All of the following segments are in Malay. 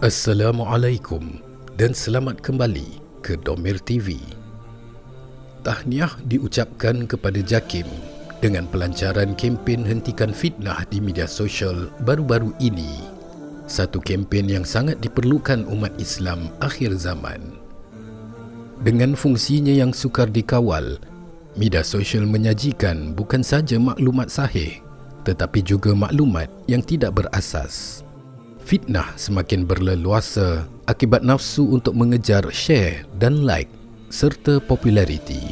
Assalamualaikum dan selamat kembali ke Domir TV. Tahniah diucapkan kepada JAKIM dengan pelancaran kempen hentikan fitnah di media sosial baru-baru ini. Satu kempen yang sangat diperlukan umat Islam akhir zaman. Dengan fungsinya yang sukar dikawal, media sosial menyajikan bukan saja maklumat sahih, tetapi juga maklumat yang tidak berasas. Fitnah semakin berleluasa akibat nafsu untuk mengejar share dan like serta populariti.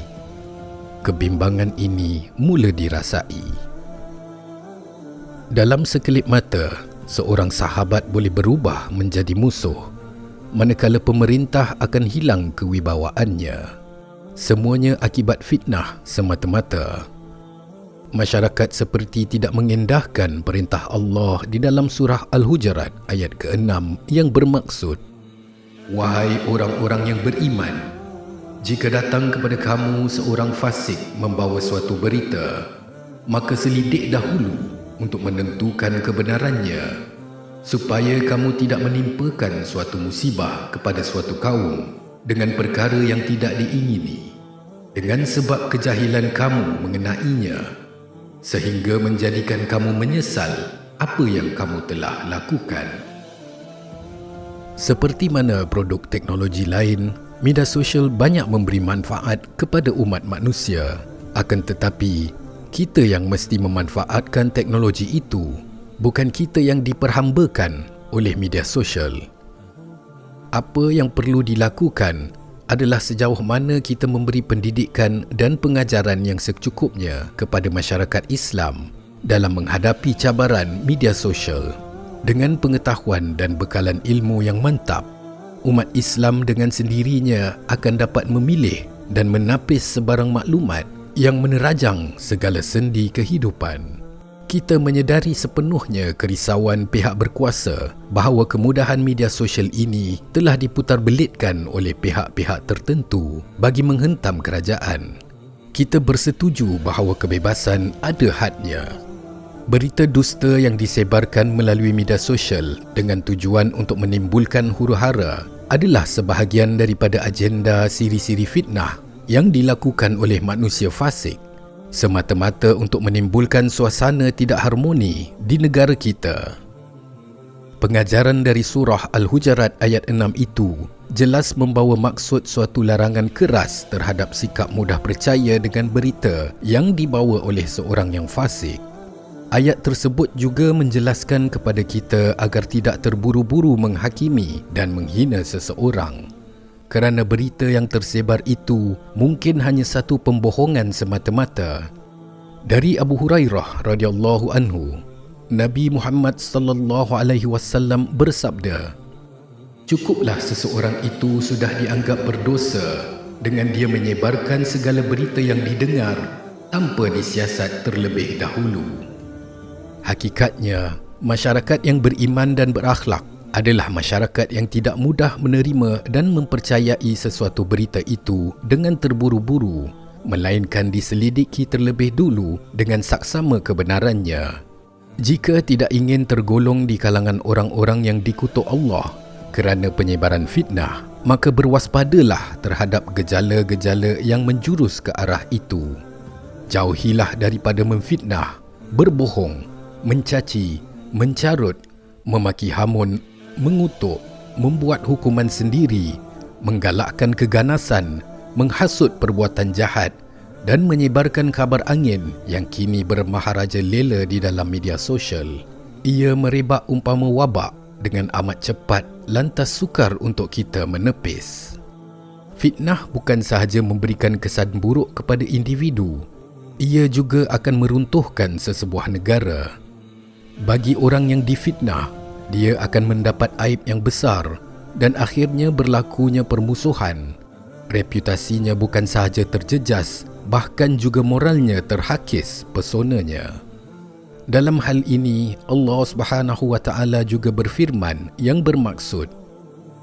Kebimbangan ini mula dirasai. Dalam sekelip mata, seorang sahabat boleh berubah menjadi musuh, manakala pemerintah akan hilang kewibawaannya. Semuanya akibat fitnah semata-mata. Masyarakat seperti tidak mengendahkan perintah Allah di dalam surah Al-Hujurat ayat ke-6 yang bermaksud, "Wahai orang-orang yang beriman, jika datang kepada kamu seorang fasik membawa suatu berita, maka selidik dahulu untuk menentukan kebenarannya, supaya kamu tidak menimpakan suatu musibah kepada suatu kaum dengan perkara yang tidak diingini, dengan sebab kejahilan kamu mengenainya, sehingga menjadikan kamu menyesal apa yang kamu telah lakukan." Seperti mana produk teknologi lain, media sosial banyak memberi manfaat kepada umat manusia. Akan tetapi, kita yang mesti memanfaatkan teknologi itu, bukan kita yang diperhambakan oleh media sosial. Apa yang perlu dilakukan adalah sejauh mana kita memberi pendidikan dan pengajaran yang secukupnya kepada masyarakat Islam dalam menghadapi cabaran media sosial. Dengan pengetahuan dan bekalan ilmu yang mantap, umat Islam dengan sendirinya akan dapat memilih dan menapis sebarang maklumat yang menerajang segala sendi kehidupan. Kita menyedari sepenuhnya kerisauan pihak berkuasa bahawa kemudahan media sosial ini telah diputarbelitkan oleh pihak-pihak tertentu bagi menghentam kerajaan. Kita bersetuju bahawa kebebasan ada hadnya. Berita dusta yang disebarkan melalui media sosial dengan tujuan untuk menimbulkan huru-hara adalah sebahagian daripada agenda siri-siri fitnah yang dilakukan oleh manusia fasik, semata-mata untuk menimbulkan suasana tidak harmoni di negara kita. Pengajaran dari surah Al-Hujurat ayat 6 itu jelas membawa maksud suatu larangan keras terhadap sikap mudah percaya dengan berita yang dibawa oleh seorang yang fasik. Ayat tersebut juga menjelaskan kepada kita agar tidak terburu-buru menghakimi dan menghina seseorang, kerana berita yang tersebar itu mungkin hanya satu pembohongan semata-mata. Dari Abu Hurairah radhiyallahu anhu, Nabi Muhammad sallallahu alaihi wasallam bersabda, "Cukuplah seseorang itu sudah dianggap berdosa dengan dia menyebarkan segala berita yang didengar tanpa disiasat terlebih dahulu." Hakikatnya, masyarakat yang beriman dan berakhlak adalah masyarakat yang tidak mudah menerima dan mempercayai sesuatu berita itu dengan terburu-buru, melainkan diselidiki terlebih dulu dengan saksama kebenarannya. Jika tidak ingin tergolong di kalangan orang-orang yang dikutuk Allah kerana penyebaran fitnah, maka berwaspadalah terhadap gejala-gejala yang menjurus ke arah itu. Jauhilah daripada memfitnah, berbohong, mencaci, mencarut, memaki hamun, mengutuk, membuat hukuman sendiri, menggalakkan keganasan, menghasut perbuatan jahat dan menyebarkan kabar angin yang kini bermaharaja lela di dalam media sosial. Ia merebak umpama wabak dengan amat cepat lantas sukar untuk kita menepis. Fitnah bukan sahaja memberikan kesan buruk kepada individu, ia juga akan meruntuhkan sesebuah negara. Bagi orang yang difitnah, dia akan mendapat aib yang besar dan akhirnya berlakunya permusuhan. Reputasinya bukan sahaja terjejas, bahkan juga moralnya terhakis pesonanya. Dalam hal ini, Allah Subhanahu wa taala juga berfirman yang bermaksud,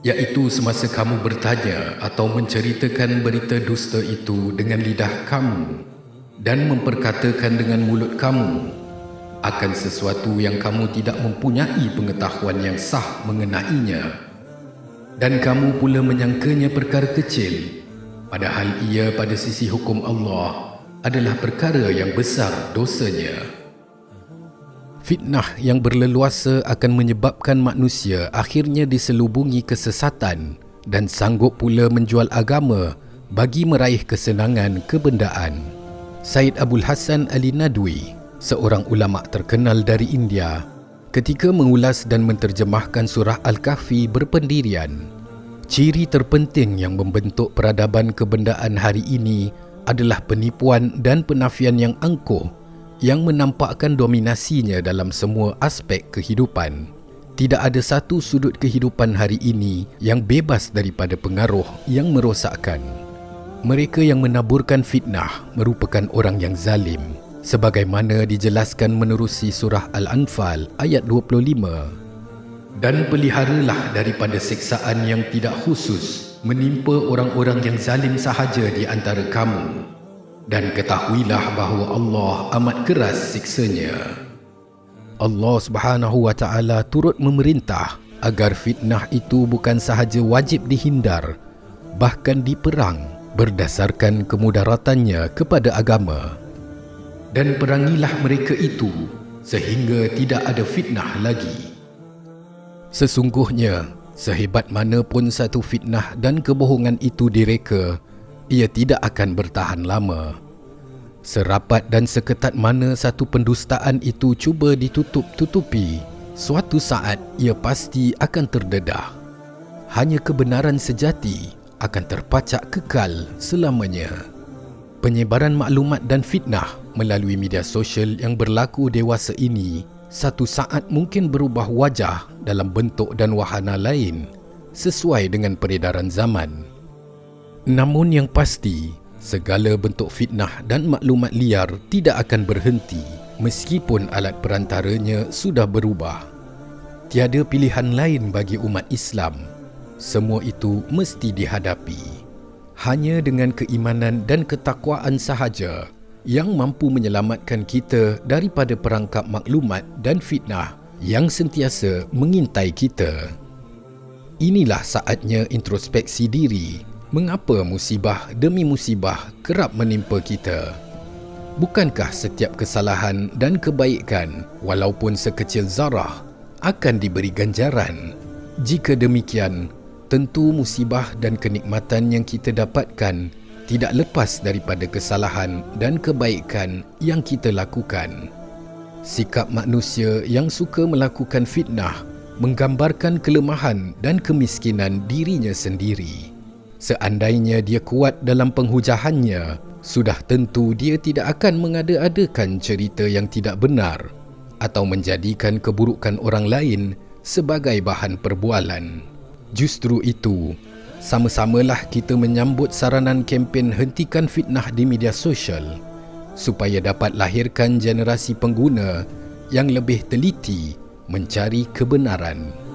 iaitu semasa kamu bertanya atau menceritakan berita dusta itu dengan lidah kamu dan memperkatakan dengan mulut kamu akan sesuatu yang kamu tidak mempunyai pengetahuan yang sah mengenainya, Dan kamu pula menyangkanya perkara kecil, padahal ia pada sisi hukum Allah adalah perkara yang besar dosanya. Fitnah yang berleluasa akan menyebabkan manusia akhirnya diselubungi kesesatan dan sanggup pula menjual agama bagi meraih kesenangan kebendaan. Syed Abdul Hasan Ali Nadwi, seorang ulama terkenal dari India, ketika mengulas dan menterjemahkan surah Al-Kahfi berpendirian, ciri terpenting yang membentuk peradaban kebendaan hari ini adalah penipuan dan penafian yang angkuh yang menampakkan dominasinya dalam semua aspek kehidupan. Tidak ada satu sudut kehidupan hari ini yang bebas daripada pengaruh yang merosakkan. Mereka yang menaburkan fitnah merupakan orang yang zalim, sebagaimana dijelaskan menerusi surah Al-Anfal ayat 25. Dan peliharalah daripada siksaan yang tidak khusus menimpa orang-orang yang zalim sahaja di antara kamu, dan ketahuilah bahawa Allah amat keras siksanya. Allah Subhanahu wa Ta'ala turut memerintah agar fitnah itu bukan sahaja wajib dihindar, bahkan diperang berdasarkan kemudaratannya kepada agama. Dan perangilah mereka itu sehingga tidak ada fitnah lagi. Sesungguhnya, sehebat mana pun satu fitnah dan kebohongan itu direka, ia tidak akan bertahan lama. Serapat dan seketat mana satu pendustaan itu cuba ditutup-tutupi, suatu saat ia pasti akan terdedah. Hanya kebenaran sejati akan terpacak kekal selamanya. Penyebaran maklumat dan fitnah melalui media sosial yang berlaku dewasa ini satu saat mungkin berubah wajah dalam bentuk dan wahana lain sesuai dengan peredaran zaman. Namun yang pasti, segala bentuk fitnah dan maklumat liar tidak akan berhenti meskipun alat perantaranya sudah berubah. Tiada pilihan lain bagi umat Islam. Semua itu mesti dihadapi. Hanya dengan keimanan dan ketakwaan sahaja yang mampu menyelamatkan kita daripada perangkap maklumat dan fitnah yang sentiasa mengintai kita. Inilah saatnya introspeksi diri. Mengapa musibah demi musibah kerap menimpa kita? Bukankah setiap kesalahan dan kebaikan, walaupun sekecil zarah, akan diberi ganjaran? Jika demikian, tentu musibah dan kenikmatan yang kita dapatkan tidak lepas daripada kesalahan dan kebaikan yang kita lakukan. Sikap manusia yang suka melakukan fitnah menggambarkan kelemahan dan kemiskinan dirinya sendiri. Seandainya dia kuat dalam penghujahannya, sudah tentu dia tidak akan mengada-adakan cerita yang tidak benar atau menjadikan keburukan orang lain sebagai bahan perbualan. Justru itu, sama-samalah kita menyambut saranan kempen hentikan fitnah di media sosial supaya dapat lahirkan generasi pengguna yang lebih teliti mencari kebenaran.